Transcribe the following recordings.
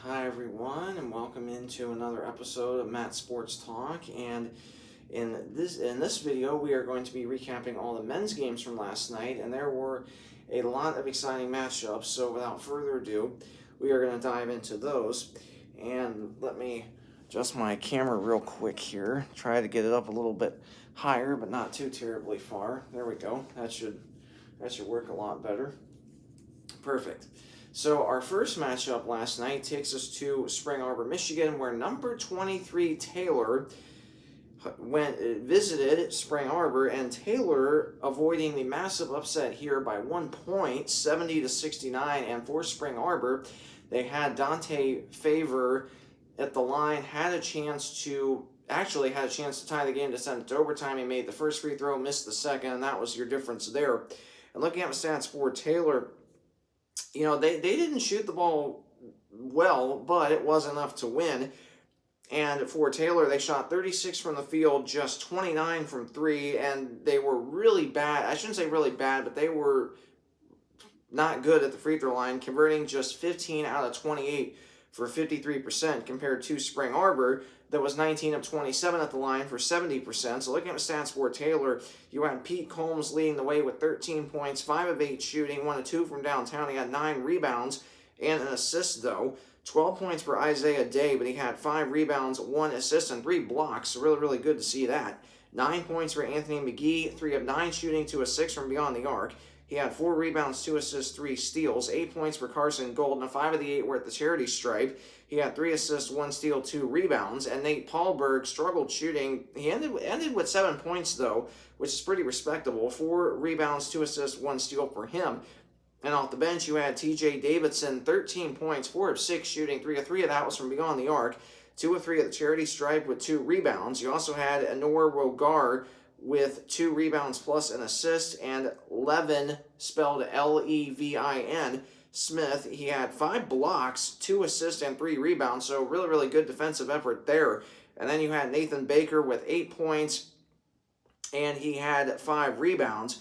Hi everyone, and welcome into another episode of Matt Sports Talk. And in this video, we are going to be recapping all the men's games from last night, and there were a lot of exciting matchups. So without further ado, we are going to dive into those. And let me adjust my camera real quick here. Try to get it up a little bit higher, but not too terribly far. There we go. That should work a lot better. Perfect. So our first matchup last night takes us to Spring Arbor, Michigan, where number 23 Taylor visited Spring Arbor, and Taylor avoiding the massive upset here by 1 point, 70-69. And for Spring Arbor, they had Dante Favor at the line, had a chance to tie the game to send it to overtime. He made the first free throw, missed the second, and that was your difference there. And looking at the stats for Taylor, they didn't shoot the ball well, but it was enough to win. And for Taylor, they shot 36 from the field, just 29 from three, and they were really bad. I shouldn't say really bad, but they were not good at the free throw line, converting just 15 out of 28 for 53% compared to Spring Arbor, that was 19 of 27 at the line for 70%. So looking at the stats for Taylor, you had Pete Combs leading the way with 13 points, 5 of 8 shooting, 1 of 2 from downtown. He had 9 rebounds and an assist, though. 12 points for Isaiah Day, but he had 5 rebounds, 1 assist, and 3 blocks. So really, really good to see that. 9 points for Anthony McGee, 3 of 9 shooting, 2 of 6 from beyond the arc. He had 4 rebounds, 2 assists, 3 steals. 8 points for Carson Golden. 5 of the 8 were at the charity stripe. He had 3 assists, 1 steal, 2 rebounds. And Nate Paulberg struggled shooting. He ended with 7 points, though, which is pretty respectable. 4 rebounds, 2 assists, 1 steal for him. And off the bench, you had TJ Davidson, 13 points, 4 of 6 shooting. 3 of 3 of that was from beyond the arc. 2 of 3 at the charity stripe with 2 rebounds. You also had Anor Rogar with 2 rebounds plus an assist, and Levin, spelled Levin, Smith, he had 5 blocks, 2 assists, and 3 rebounds, so really, really good defensive effort there. And then you had Nathan Baker with 8 points, and he had 5 rebounds.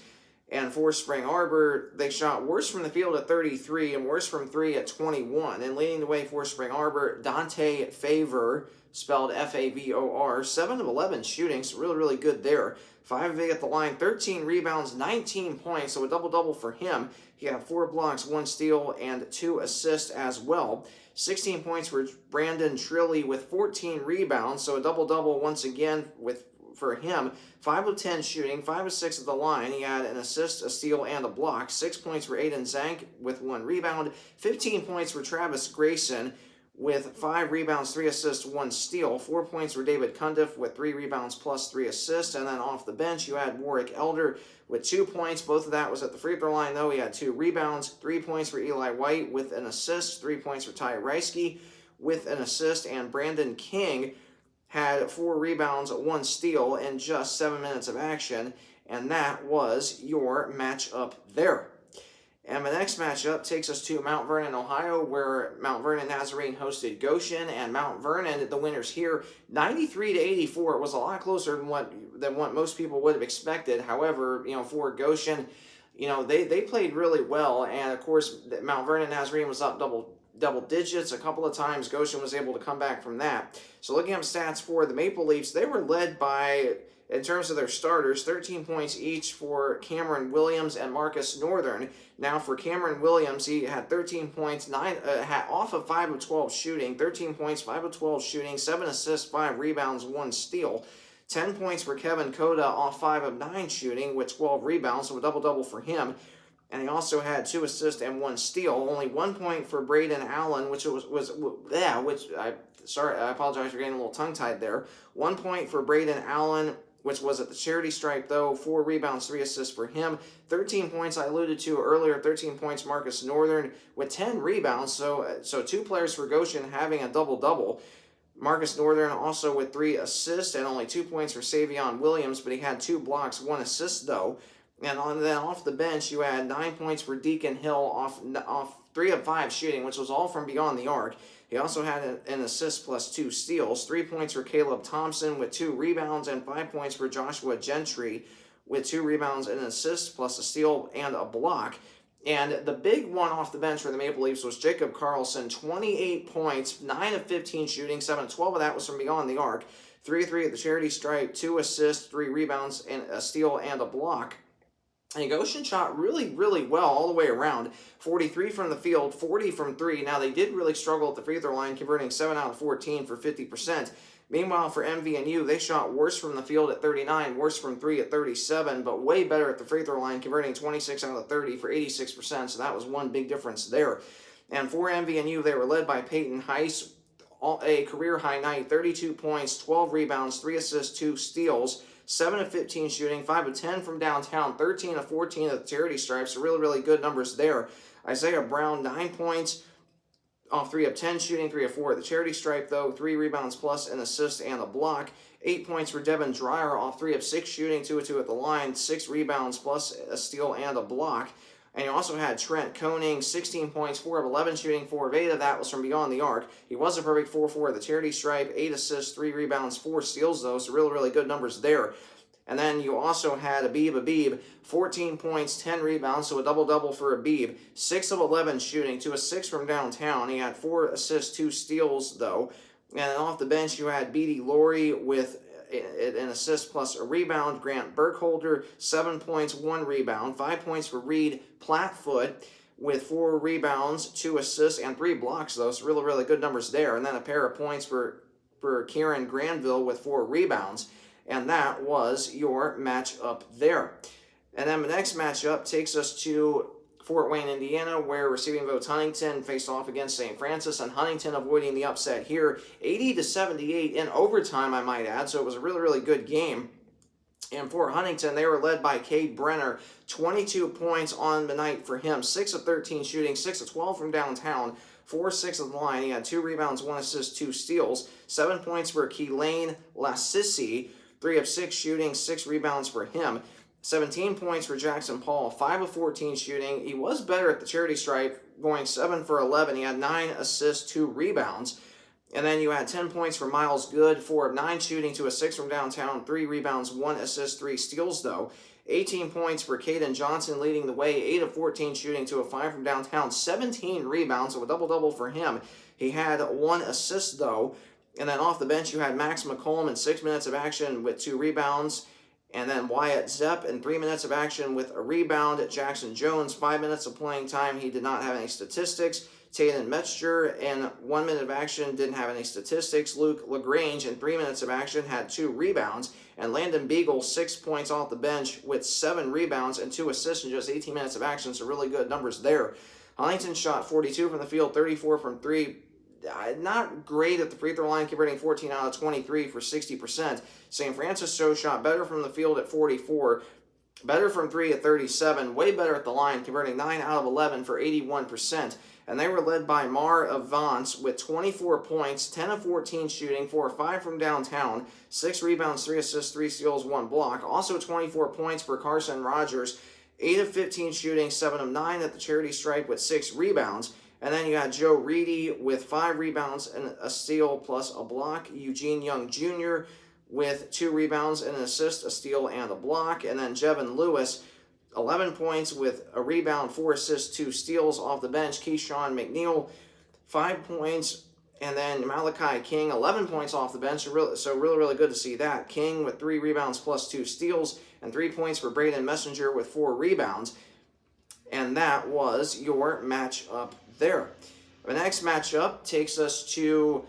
And for Spring Arbor, they shot worse from the field at 33 and worse from 3 at 21. And leading the way for Spring Arbor, Dante Favor, spelled Favor, 7 of 11 shooting, so really, really good there. 5 of 8 at the line, 13 rebounds, 19 points, so a double-double for him. He had 4 blocks, 1 steal, and 2 assists as well. 16 points for Brandon Trilly with 14 rebounds, so a double-double once again for him. 5 of 10 shooting, 5 of 6 at the line. He had an assist, a steal, and a block. 6 points for Aiden Zank with 1 rebound. 15 points for Travis Grayson with 5 rebounds, 3 assists, 1 steal. 4 points for David Cundiff with 3 rebounds plus 3 assists. And then off the bench, you had Warwick Elder with 2 points. Both of that was at the free throw line, though. He had 2 rebounds, 3 points for Eli White with an assist, 3 points for Ty Reisky with an assist, and Brandon King had 4 rebounds, 1 steal in just 7 minutes of action, and that was your matchup there. And the next matchup takes us to Mount Vernon, Ohio, where Mount Vernon Nazarene hosted Goshen, and Mount Vernon, the winners here, 93-84. It was a lot closer than what most people would have expected. However, for Goshen, they played really well, and of course, Mount Vernon Nazarene was up double digits a couple of times. Goshen was able to come back from that. So looking at stats for the Maple Leafs, they were led by, in terms of their starters, 13 points each for Cameron Williams and Marcus Northern. Now for Cameron Williams, he had 13 points, off of 5 of 12 shooting, 13 points, 5 of 12 shooting, 7 assists, 5 rebounds, 1 steal. 10 points for Kevin Coda off 5 of 9 shooting with 12 rebounds, so a double-double for him. And he also had 2 assists and 1 steal. Only 1 point for Braden Allen, I apologize for getting a little tongue-tied there. 1 point for Braden Allen, which was at the charity stripe, though. 4 rebounds, 3 assists for him. 13 points I alluded to earlier. 13 points Marcus Northern with 10 rebounds. So 2 players for Goshen having a double-double. Marcus Northern also with 3 assists and only 2 points for Savion Williams, but he had 2 blocks, 1 assist, though. And then off the bench, you had 9 points for Deacon Hill off 3 of 5 shooting, which was all from beyond the arc. He also had an assist plus 2 steals. 3 points for Caleb Thompson with 2 rebounds, and 5 points for Joshua Gentry with 2 rebounds and an assist plus a steal and a block. And the big one off the bench for the Maple Leafs was Jacob Karlsson, 28 points, 9 of 15 shooting, 7 of 12 of that was from beyond the arc, 3 of 3 at the charity stripe, 2 assists, 3 rebounds, and a steal and a block. And Goshen shot really, really well all the way around. 43 from the field, 40 from 3. Now, they did really struggle at the free throw line, converting 7 out of 14 for 50%. Meanwhile, for MVNU, they shot worse from the field at 39, worse from 3 at 37, but way better at the free throw line, converting 26 out of 30 for 86%, so that was one big difference there. And for MVNU, they were led by Peyton Heiss, a career-high night, 32 points, 12 rebounds, 3 assists, 2 steals, 7 of 15 shooting, 5 of 10 from downtown, 13 of 14 at the charity stripe, so really, really good numbers there. Isaiah Brown, 9 points, off 3 of 10 shooting, 3 of 4 at the charity stripe, though, 3 rebounds plus an assist and a block. 8 points for Devin Dreyer, off 3 of 6 shooting, 2 of 2 at the line, 6 rebounds plus a steal and a block. And you also had Trent Koning, 16 points, 4 of 11 shooting, 4 of 8 of that was from beyond the arc. He was a perfect 4-4 at the charity stripe, 8 assists, 3 rebounds, 4 steals, though, so really, really good numbers there. And then you also had Abib, 14 points, 10 rebounds, so a double-double for Abib. 6 of 11 shooting, 2 of 6 from downtown. He had 4 assists, 2 steals, though. And then off the bench, you had B.D. Laurie with an assist plus a rebound. Grant Burkholder, 7 points, 1 rebound. 5 points for Reed Plattfoot with 4 rebounds, 2 assists, and 3 blocks, though. So really, really good numbers there. And then a pair of points for Kieran Granville with 4 rebounds. And that was your matchup there. And then the next matchup takes us to Fort Wayne, Indiana, where Receiving Votes Huntington faced off against St. Francis, and Huntington avoiding the upset here, 80-78 in overtime, I might add. So it was a really, really good game. And for Huntington, they were led by Cade Brenner, 22 points on the night for him, 6 of 13 shooting, 6 of 12 from downtown, 4 of 6 of the line. He had 2 rebounds, 1 assist, 2 steals, 7 points for Keelane Lassisi, 3 of 6 shooting, 6 rebounds for him. 17 points for Jackson Paul, 5 of 14 shooting. He was better at the charity stripe, going 7 for 11. He had 9 assists, 2 rebounds. And then you had 10 points for Miles Good, 4 of 9 shooting, 2 of 6 from downtown, 3 rebounds, 1 assist, 3 steals, though. 18 points for Caden Johnson leading the way, 8 of 14 shooting, 2 of 5 from downtown, 17 rebounds, so a double-double for him. He had 1 assist, though. And then off the bench, you had Max McCollum in 6 minutes of action with 2 rebounds. And then Wyatt Zepp in 3 minutes of action with a rebound. Jackson Jones, 5 minutes of playing time. He did not have any statistics. Taylor Metzger in 1 minute of action didn't have any statistics. Luke LaGrange in 3 minutes of action had 2 rebounds. And Landon Beagle, 6 points off the bench with 7 rebounds and 2 assists in just 18 minutes of action. So really good numbers there. Huntington shot 42 from the field, 34 from 3. Not great at the free throw line, converting 14 out of 23 for 60%. St. Francis shot better from the field at 44, better from 3 at 37, way better at the line, converting 9 out of 11 for 81%. And they were led by Mar Avance with 24 points, 10 of 14 shooting, 4 of 5 from downtown, 6 rebounds, 3 assists, 3 steals, 1 block. Also 24 points for Carson Rogers, 8 of 15 shooting, 7 of 9 at the charity stripe with 6 rebounds. And then you had Joe Reedy with 5 rebounds and a steal plus a block. Eugene Young Jr. with 2 rebounds and an assist, a steal, and a block. And then Jevin Lewis, 11 points with a rebound, 4 assists, 2 steals off the bench. Keyshawn McNeil, 5 points. And then Malachi King, 11 points off the bench. So really good to see that. King with 3 rebounds plus 2 steals. And 3 points for Braden Messenger with 4 rebounds. And that was your matchup there. The next matchup takes us to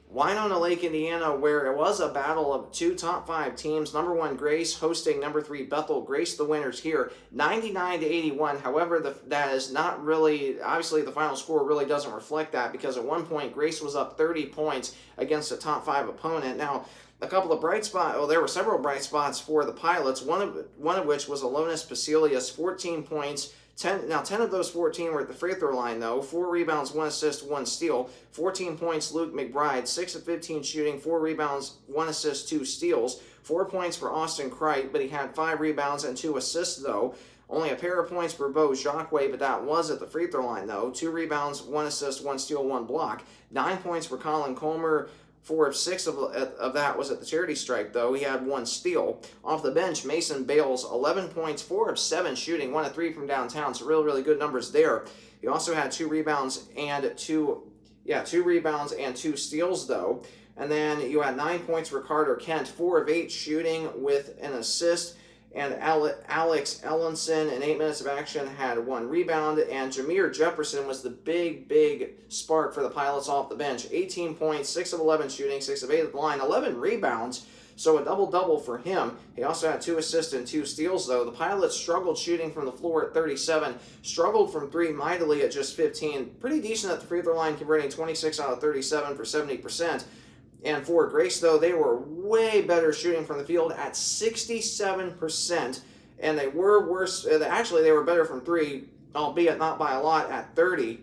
Winona Lake, Indiana, where it was a battle of 2 top 5 teams. Number 1, Grace, hosting number 3, Bethel. Grace, the winners here, 99-81. However, that is not really, obviously the final score really doesn't reflect that, because at one point, Grace was up 30 points against a top 5 opponent. Now, a couple of bright spots, well, there were several bright spots for the Pilots, one of which was Alonis Pasilius, 14 points, 10 of those 14 were at the free throw line, though. 4 rebounds, 1 assist, 1 steal. 14 points, Luke McBride. 6 of 15 shooting, 4 rebounds, 1 assist, 2 steals. 4 points for Austin Kreit, but he had 5 rebounds and 2 assists, though. Only a pair of points for Bo Jacque, but that was at the free throw line, though. 2 rebounds, 1 assist, 1 steal, 1 block. 9 points for Colin Colmer 4 of 6 of that was at the charity stripe, though. He had 1 steal. Off the bench, Mason Bales, 11 points, 4 of 7 shooting, 1 of 3 from downtown, so really, really good numbers there. He also had 2 rebounds and 2 steals, though. And then you had 9 points for Carter Kent, 4 of 8 shooting with an assist. And Alex Ellenson, in 8 minutes of action, had 1 rebound. And Jameer Jefferson was the big spark for the Pilots off the bench. 18 points, 6 of 11 shooting, 6 of 8 at the line, 11 rebounds. So a double-double for him. He also had 2 assists and 2 steals, though. The Pilots struggled shooting from the floor at 37, struggled from 3 mightily at just 15. Pretty decent at the free throw line, converting 26 out of 37 for 70%. And for Grace, though, they were way better shooting from the field at 67%. And they were worse. Actually, they were better from 3, albeit not by a lot, at 30.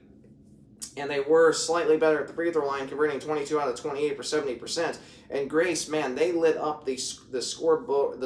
And they were slightly better at the free throw line, converting 22 out of 28 for 70%. And Grace, man, they lit up the scoreboard.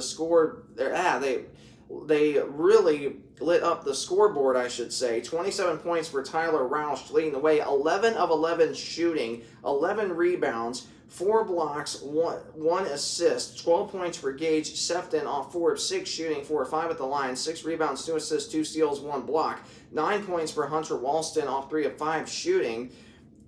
They really lit up the scoreboard, I should say. 27 points for Tyler Roush, leading the way. 11 of 11 shooting, 11 rebounds, 4 blocks, 1 assist. 12 points for Gage Sefton off 4 of 6 shooting, 4 of 5 at the line, 6 rebounds, 2 assists, 2 steals, 1 block. 9 points for Hunter Walston off 3 of 5 shooting.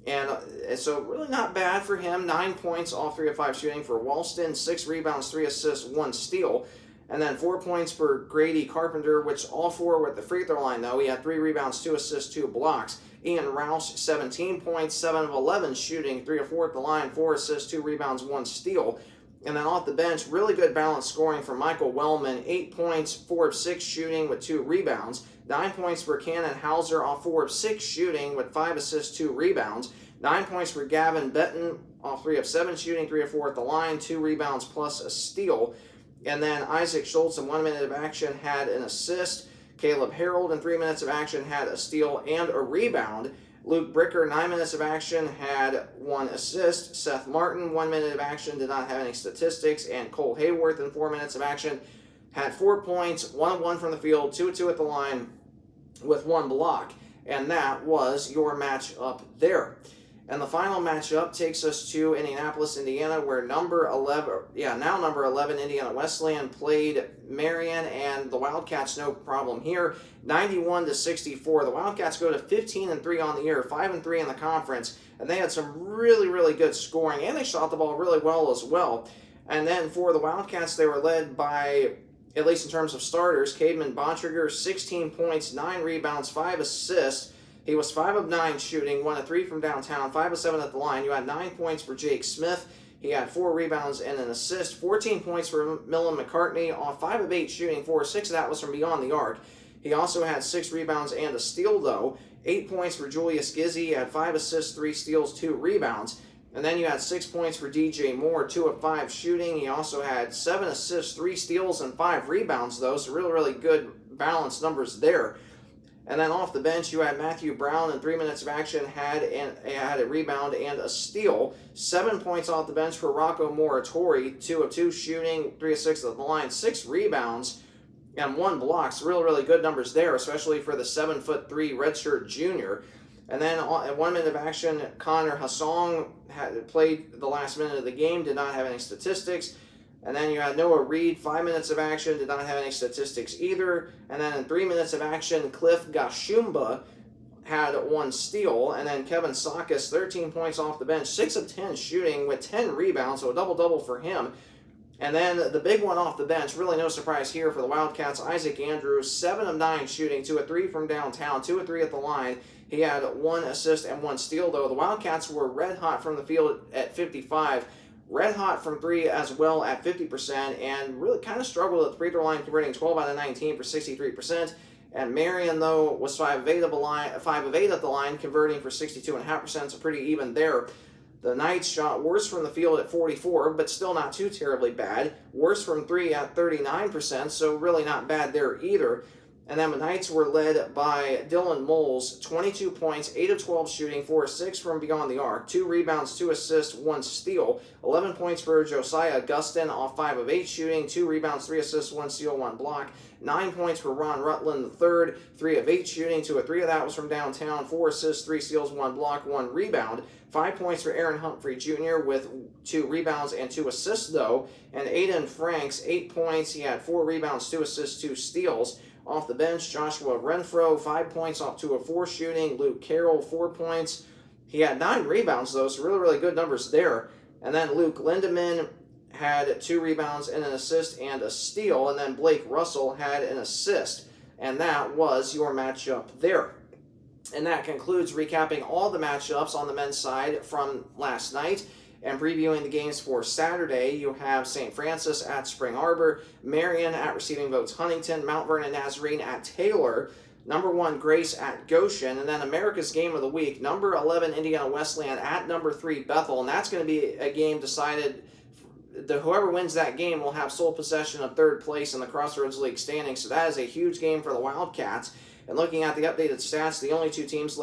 And so really not bad for him. 9 points off 3 of 5 shooting for Walston, 6 rebounds, 3 assists, 1 steal. And then 4 points for Grady Carpenter, which all 4 were at the free throw line, though. He had 3 rebounds, 2 assists, 2 blocks. Ian Rouse, 17 points, 7 of 11 shooting, 3 of 4 at the line, 4 assists, 2 rebounds, 1 steal. And then off the bench, really good balanced scoring for Michael Wellman, 8 points, 4 of 6 shooting with 2 rebounds. 9 points for Cannon Hauser off 4 of 6 shooting with 5 assists, 2 rebounds. 9 points for Gavin Benton off 3 of 7 shooting, 3 of 4 at the line, 2 rebounds plus a steal. And then Isaac Schultz in 1 minute of action had an assist. Caleb Harold in 3 minutes of action had a steal and a rebound. Luke Bricker, 9 minutes of action, had 1 assist. Seth Martin, 1 minute of action, did not have any statistics. And Cole Hayworth in 4 minutes of action had 4 points, 1 of 1 from the field, 2 of 2 at the line with 1 block. And that was your matchup there. And the final matchup takes us to Indianapolis, Indiana, where number 11 Indiana Wesleyan played Marion, and the Wildcats, no problem here, 91-64. The Wildcats go to 15-3 on the year, 5-3 in the conference, and they had some really good scoring, and they shot the ball really well as well. And then for the Wildcats, they were led by, at least in terms of starters, Cademan Bontrager, 16 points, 9 rebounds, 5 assists. He was 5 of 9 shooting, 1 of 3 from downtown, 5 of 7 at the line. You had 9 points for Jake Smith. He had 4 rebounds and an assist. 14 points for Millen McCartney off 5 of 8 shooting, 4 of 6 of that was from beyond the arc. He also had 6 rebounds and a steal, though. 8 points for Julius Gizzi. He had 5 assists, 3 steals, 2 rebounds. And then you had 6 points for DJ Moore, 2 of 5 shooting. He also had 7 assists, 3 steals, and 5 rebounds, though. So really good balanced numbers there. And then off the bench, you had Matthew Brown in 3 minutes of action, had a rebound and a steal. 7 points off the bench for Rocco Moratori, 2 of 2 shooting, 3 of 6 at the line, 6 rebounds, and 1 block. So really good numbers there, especially for the 7'3" redshirt junior. And then at 1 minute of action, Connor Hassong had played the last minute of the game, did not have any statistics. And then you had Noah Reed, 5 minutes of action, did not have any statistics either. And then in 3 minutes of action, Cliff Gashumba had 1 steal. And then Kevin Sakis, 13 points off the bench, 6 of 10 shooting with 10 rebounds, so a double-double for him. And then the big one off the bench, really no surprise here for the Wildcats, Isaac Andrews, 7 of 9 shooting, 2 of 3 from downtown, 2 of 3 at the line. He had 1 assist and 1 steal, though. The Wildcats were red hot from the field at 55%. Red hot from 3 as well at 50%, and really kind of struggled at the free throw line, converting 12 out of 19 for 63%. And Marion, though, was 5 of 8 at the line, converting for 62.5%, so pretty even there. The Knights shot worse from the field at 44%, but still not too terribly bad. Worse from 3 at 39%, so really not bad there either. And then the Knights were led by Dylan Moles, 22 points, 8 of 12 shooting, 4 of 6 from beyond the arc, 2 rebounds, 2 assists, 1 steal, 11 points for Josiah Augustin off 5 of 8 shooting, 2 rebounds, 3 assists, 1 steal, 1 block, 9 points for Ron Rutland III, 3 of 8 shooting, 2 of 3 of that was from downtown, 4 assists, 3 steals, 1 block, 1 rebound, 5 points for Aaron Humphrey Jr. with 2 rebounds and 2 assists though, and Aiden Franks, 8 points, he had 4 rebounds, 2 assists, 2 steals. Off the bench, Joshua Renfro, 5 points off 2 of 4 shooting. Luke Carroll, 4 points. He had 9 rebounds, though, so really, really good numbers there. And then Luke Lindemann had 2 rebounds and an assist and a steal. And then Blake Russell had an assist. And that was your matchup there. And that concludes recapping all the matchups on the men's side from last night. And previewing the games for Saturday, you have St. Francis at Spring Arbor, Marion at Receiving Votes Huntington, Mount Vernon Nazarene at Taylor, number 1 Grace at Goshen, and then America's Game of the Week, number 11 Indiana Wesleyan at number 3 Bethel, and that's going to be a game decided. Whoever wins that game will have sole possession of 3rd place in the Crossroads League standings, so that is a huge game for the Wildcats. And looking at the updated stats, the only two teams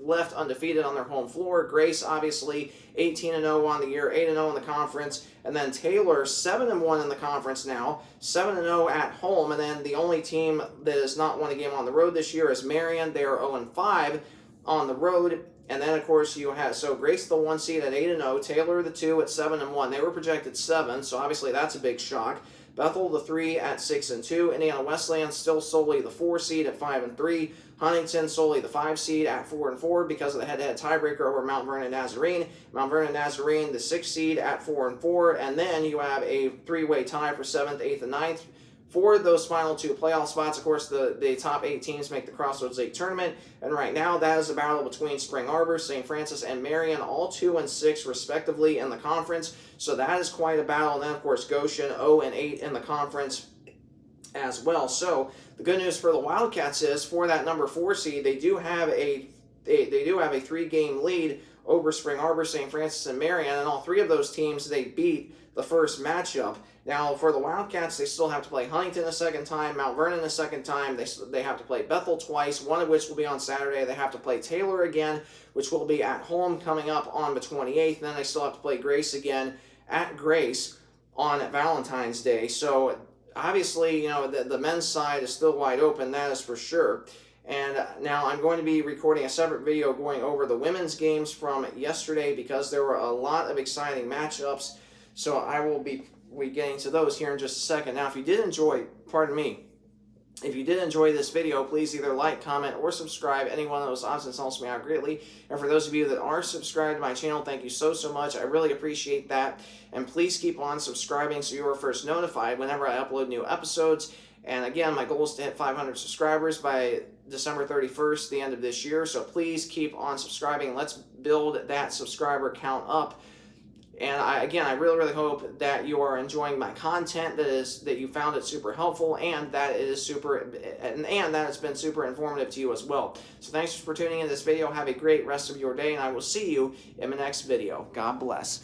left undefeated on their home floor. Grace, obviously, 18-0 on the year, 8-0 in the conference. And then Taylor, 7-1 in the conference now, 7-0 at home. And then the only team that has not won a game on the road this year is Marion. They are 0-5 on the road. And then, of course, you have, so Grace the 1 seed at 8-0, Taylor the 2 at 7-1. They were projected 7, so obviously that's a big shock. Bethel the 3 at 6-2. Indiana Wesleyan still solely the 4 seed at 5-3. Huntington solely the 5 seed at 4-4 because of the head-to-head tiebreaker over Mount Vernon Nazarene. Mount Vernon Nazarene the 6 seed at 4-4, and then you have a 3-way tie for 7th, 8th, and 9th. For those final 2 playoff spots, of course, the top 8 teams make the Crossroads League tournament, and right now that is a battle between Spring Arbor, St. Francis, and Marion, all 2-6 respectively in the conference, so that is quite a battle. And then, of course, Goshen 0-8 in the conference as well. So the good news for the Wildcats is for that number 4 seed, they do have a 3-game lead over Spring Arbor, St. Francis, and Marion, and all 3 of those teams they beat the first matchup. Now, for the Wildcats, they still have to play Huntington a second time, Mount Vernon a second time. They have to play Bethel twice, one of which will be on Saturday. They have to play Taylor again, which will be at home coming up on the 28th. And then they still have to play Grace again at Grace on Valentine's Day. So, obviously, you know, the men's side is still wide open, that is for sure. And now I'm going to be recording a separate video going over the women's games from yesterday because there were a lot of exciting matchups. So I will be getting to those here in just a second. Now, if you did enjoy, if you did enjoy this video, please either like, comment, or subscribe. Any one of those options helps me out greatly. And for those of you that are subscribed to my channel, thank you so much. I really appreciate that. And please keep on subscribing so you are first notified whenever I upload new episodes. And again, my goal is to hit 500 subscribers by December 31st, the end of this year. So please keep on subscribing. Let's build that subscriber count up. And I really hope that you are enjoying my content, that you found it super helpful, and that it's been super informative to you as well. So thanks for tuning in this video. Have a great rest of your day, and I will see you in the next video. God bless.